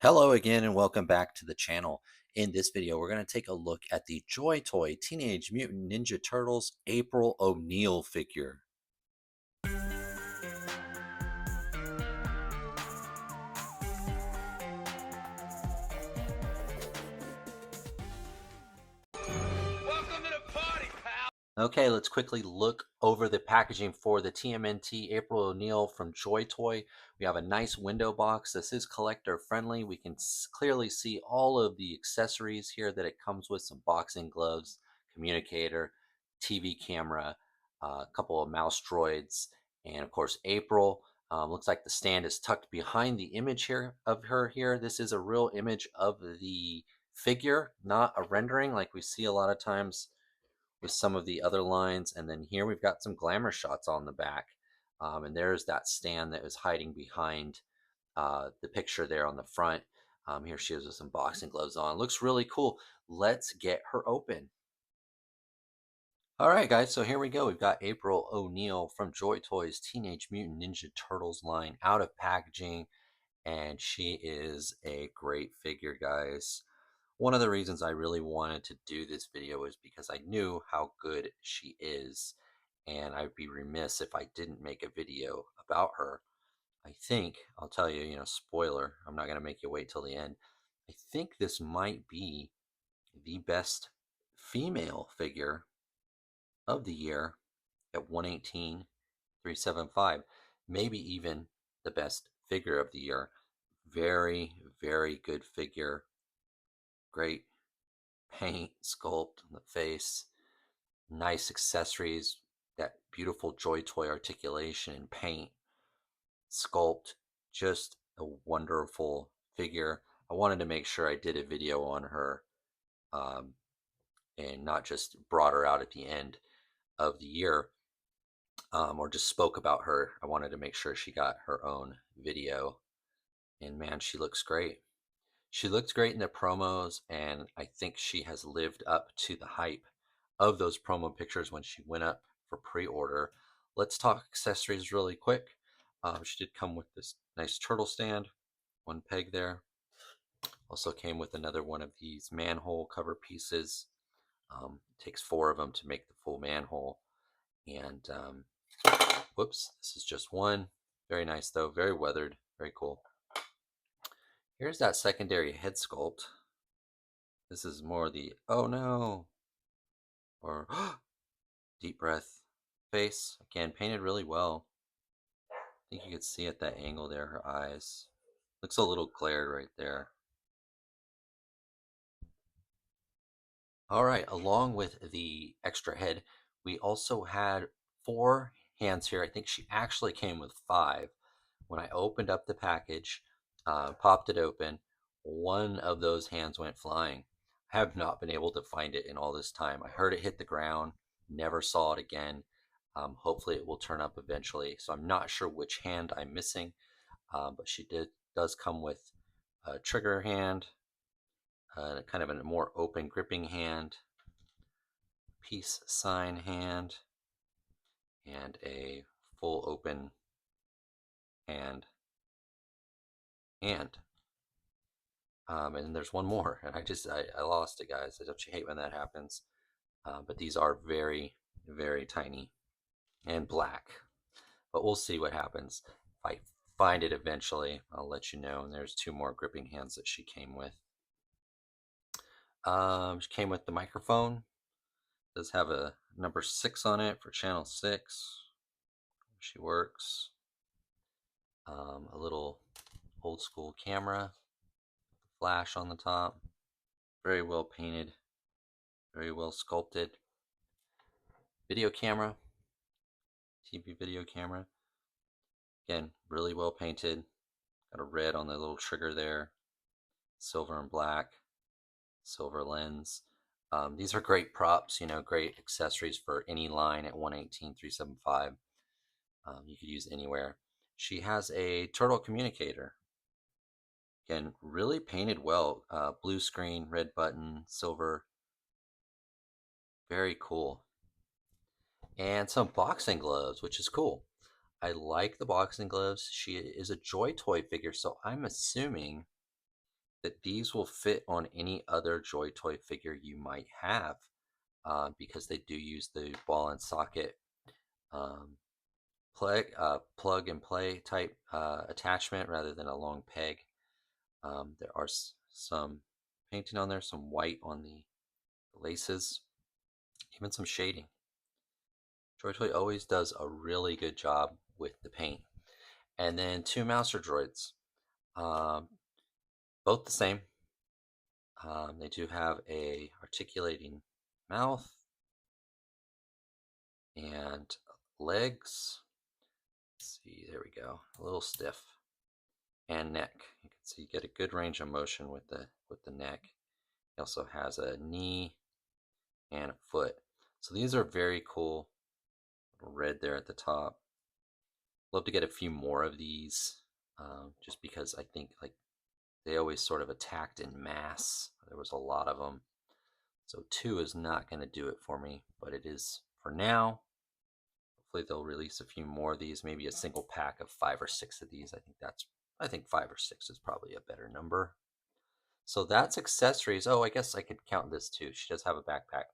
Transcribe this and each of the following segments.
Hello again and welcome back to the channel. In this video, we're going to take a look at the Joy Toy Teenage Mutant Ninja Turtles April O'Neil figure. Okay, let's quickly look over the packaging for the TMNT April O'Neil from Joy Toy. We have a nice window box. This is collector friendly. We can clearly see all of the accessories here that it comes with: some boxing gloves, communicator, TV camera, a couple of mouse droids, and of course April. Looks like the stand is tucked behind the image here of her here. This is a real image of the figure, not a rendering like we see a lot of times with some of the other lines. And then here we've got some glamour shots on the back. And there's that stand that was hiding behind the picture there on the front. Here she is with some boxing gloves on. Looks really cool. Let's get her open. All right, guys, so here we go. We've got April O'Neil from Joy Toys Teenage Mutant Ninja Turtles line out of packaging, and she is a great figure, guys. One of the reasons I really wanted to do this video is because I knew how good she is, and I'd be remiss if I didn't make a video about her. I think, I'll tell you, spoiler, I'm not going to make you wait till the end. I think this might be the best female figure of the year at 118, 375, maybe even the best figure of the year. Very, very good figure. Great paint, sculpt on the face, nice accessories, that beautiful Joy Toy articulation and paint, sculpt, just a wonderful figure. I wanted to make sure I did a video on her um, and not just brought her out at the end of the year or just spoke about her. I wanted to make sure she got her own video. And man, she looks great. She looked great in the promos, and I think she has lived up to the hype of those promo pictures when she went up for pre-order. Let's talk accessories really quick. She did come with this nice turtle stand, one peg there. Also came with another one of these manhole cover pieces. It takes four of them to make the full manhole. And whoops, this is just one. Very nice though, very weathered, very cool. Here's that secondary head sculpt. This is more the oh no or deep breath face. Again, painted really well. I think you could see at that angle there, her eyes. Looks a little glared right there. All right, along with the extra head, we also had four hands here. I think she actually came with five. When I opened up the package, popped it open, one of those hands went flying. I have not been able to find it in all this time. I heard it hit the ground, never saw it again. Hopefully it will turn up eventually. So I'm not sure which hand I'm missing, but she does come with a trigger hand, kind of a more open gripping hand, peace sign hand, and a full open hand. And there's one more, and I lost it, guys. Don't you hate when that happens? But these are very, very tiny and black. But we'll see what happens. If I find it eventually, I'll let you know. And there's two more gripping hands that she came with. She came with the microphone. It does have a number 6 on it for channel 6. She works. A little old school camera, flash on the top. Very well painted, very well sculpted. Video camera, TV video camera. Again, really well painted. Got a red on the little trigger there. Silver and black. Silver lens. These are great props, great accessories for any line at 118, 375. You could use anywhere. She has a turtle communicator. Again, really painted well. Blue screen, red button, silver. Very cool. And some boxing gloves, which is cool. I like the boxing gloves. She is a Joy Toy figure, so I'm assuming that these will fit on any other Joy Toy figure you might have, because they do use the ball and socket um, plug and play type attachment rather than a long peg. There are some painting on there, some white on the laces, even some shading. Joy Toy always does a really good job with the paint. And then two Mouser droids, um, both the same. They do have a articulating mouth and legs. Let's see, there we go. A little stiff. And neck. You can see you get a good range of motion with the neck. He also has a knee and a foot. So these are very cool. Little red there at the top. Love to get a few more of these, just because I think like they always sort of attacked in mass. There was a lot of them. So two is not going to do it for me, but it is for now. Hopefully they'll release a few more of these, maybe a single pack of 5 or 6 of these. I think 5 or 6 is probably a better number. So that's accessories. Oh, I guess I could count this too. She does have a backpack.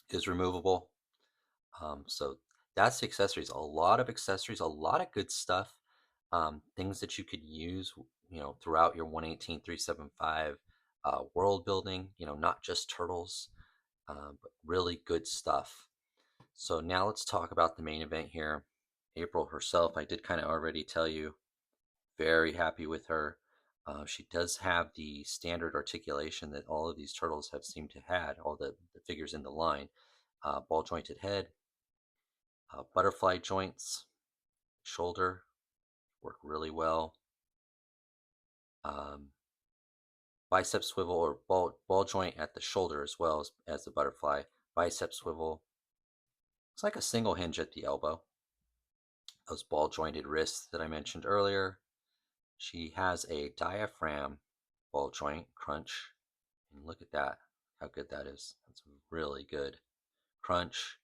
It is removable. So that's the accessories. A lot of accessories, a lot of good stuff. Things that you could use, throughout your 118.375 world building. Not just turtles, but really good stuff. So now let's talk about the main event here. April herself, I did kind of already tell you, very happy with her. She does have the standard articulation that all of these turtles have seemed to had, all the figures in the line. Ball jointed head, butterfly joints, shoulder work really well. Um, Bicep swivel or ball joint at the shoulder as well as the butterfly. Bicep swivel. It's like a single hinge at the elbow. Those ball jointed wrists that I mentioned earlier. She has a diaphragm ball joint crunch. And look at that, how good that is. That's really good. Crunch,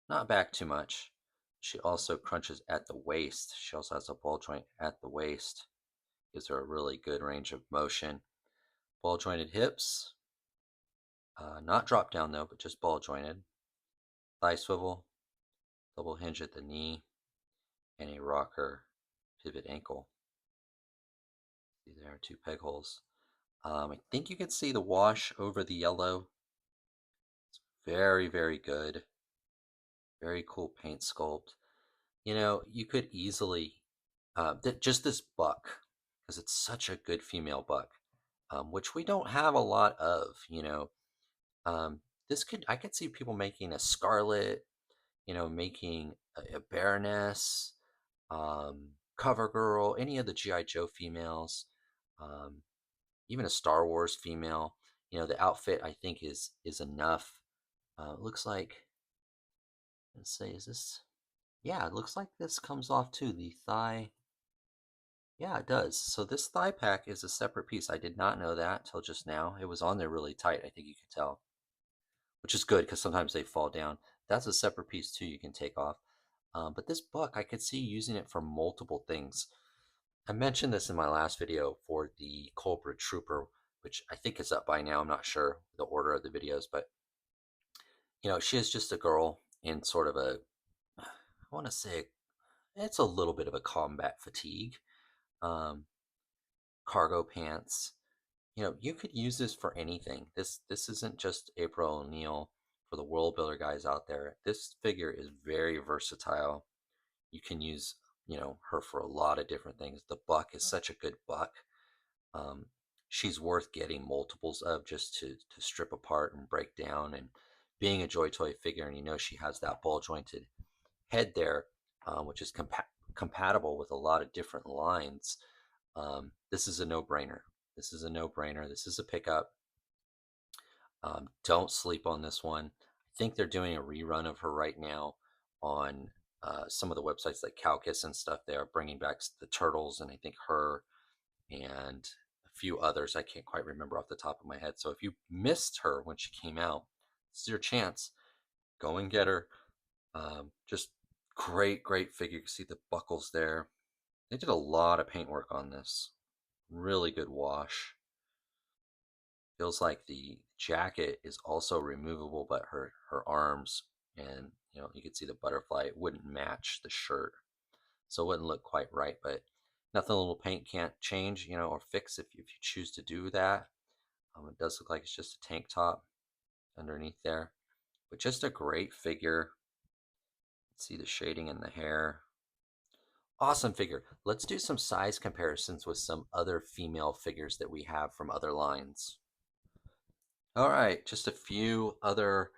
not back too much. She also crunches at the waist. She also has a ball joint at the waist. Gives her a really good range of motion. Ball jointed hips, not drop down though, but just ball jointed. Thigh swivel, double hinge at the knee, and a rocker pivot ankle. See there are 2 peg holes. I think you can see the wash over the yellow. It's very, very good. Very cool paint sculpt. You could easily, just this buck, because it's such a good female buck, which we don't have a lot of. Um, I could see people making a Scarlet, making a Baroness, Cover Girl, any of the G.I. Joe females, um, even a Star Wars female. The outfit I think is enough. It looks like, let's say, is this? Yeah, it looks like this comes off too. The thigh. Yeah, it does. So this thigh pack is a separate piece. I did not know that till just now. It was on there really tight, I think you could tell, which is good because sometimes they fall down. That's a separate piece too you can take off. But this book, I could see using it for multiple things. I mentioned this in my last video for the Cobra Trooper, which I think is up by now. I'm not sure the order of the videos, but she is just a girl in sort of I want to say it's a little bit of a combat fatigue. Um, Cargo pants. You could use this for anything. This isn't just April O'Neil for the world builder guys out there. This figure is very versatile. You can use, her for a lot of different things. The buck is such a good buck. Um, she's worth getting multiples of just to strip apart and break down. And being a Joy Toy figure, and she has that ball jointed head there, which is compatible with a lot of different lines. This is a no-brainer. This is a no-brainer. This is a pickup. Don't sleep on this one. I think they're doing a rerun of her right now on some of the websites like Calcus and stuff. They are bringing back the Turtles, and I think her and a few others. I can't quite remember off the top of my head. So if you missed her when she came out, this is your chance. Go and get her. Just great, great figure. You can see the buckles there. They did a lot of paint work on this. Really good wash. Feels like the jacket is also removable, but her arms and you can see the butterfly. It wouldn't match the shirt, so it wouldn't look quite right. But nothing a little paint can't change, or fix if you choose to do that. It does look like it's just a tank top underneath there, but just a great figure. See the shading in the hair. Awesome figure. Let's do some size comparisons with some other female figures that we have from other lines. All right, just a few other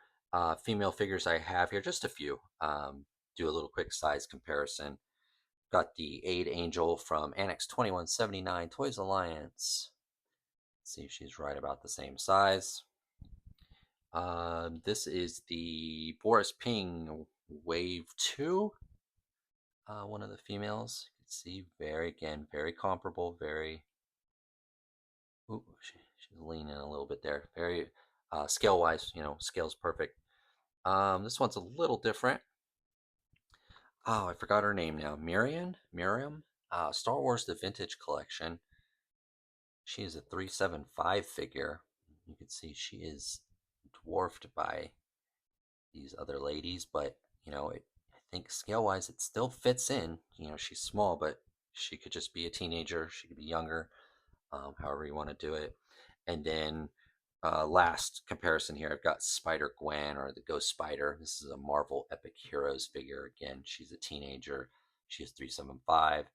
female figures I have here, just a few. Do a little quick size comparison. Got the Aid Angel from Annex 2179 Toys Alliance. Let's see if she's right about the same size. This is the Boris Ping Wave 2, one of the females. You can see again, very comparable, very, ooh, she's leaning a little bit there. Very, scale-wise, scale's perfect. This one's a little different. Oh, I forgot her name now. Miriam? Star Wars The Vintage Collection. She is a 375 figure. You can see she is dwarfed by these other ladies, but I think scale wise it still fits in. She's small, but she could just be a teenager, she could be younger, however you want to do it. And then last comparison here, I've got Spider Gwen, or the Ghost Spider. This is a Marvel Epic Heroes figure. Again, she's a teenager. She is 375.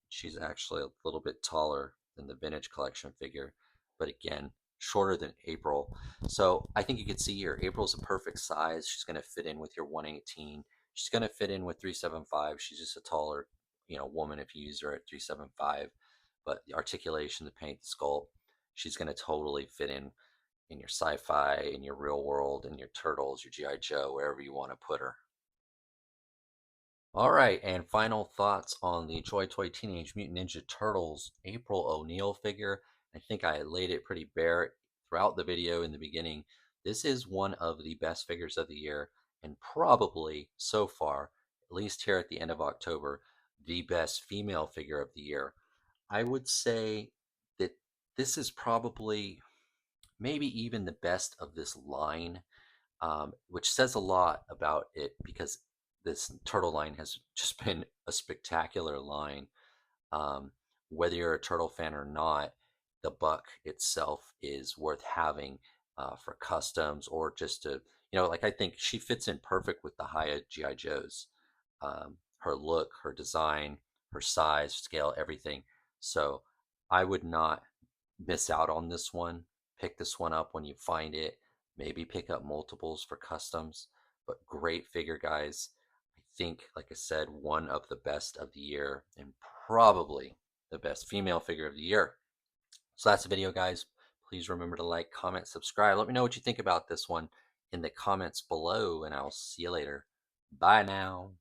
She's actually a little bit taller than the vintage collection figure, but again, shorter than April. So I think you can see here, April's a perfect size. She's going to fit in with your 118. She's going to fit in with 375. She's just a taller, woman if you use her at 375. But the articulation, the paint, the sculpt, she's going to totally fit in your sci-fi, in your real world, in your turtles, your GI Joe, wherever you want to put her. All right, and final thoughts on the Joy Toy Teenage Mutant Ninja Turtles April O'Neil figure. I think I laid it pretty bare throughout the video in the beginning. This is one of the best figures of the year, and probably so far, at least here at the end of October, the best female figure of the year. I would say that this is probably maybe even the best of this line, which says a lot about it because this turtle line has just been a spectacular line. Um, whether you're a turtle fan or not, the buck itself is worth having for customs or just to, like I think she fits in perfect with the Haya GI Joes. Her look, her design, her size, scale, everything. So I would not miss out on this one. Pick this one up when you find it. Maybe pick up multiples for customs, but great figure, guys. I think, like I said, one of the best of the year and probably the best female figure of the year. So that's the video, guys. Please remember to like, comment, subscribe. Let me know what you think about this one in the comments below, and I'll see you later. Bye now.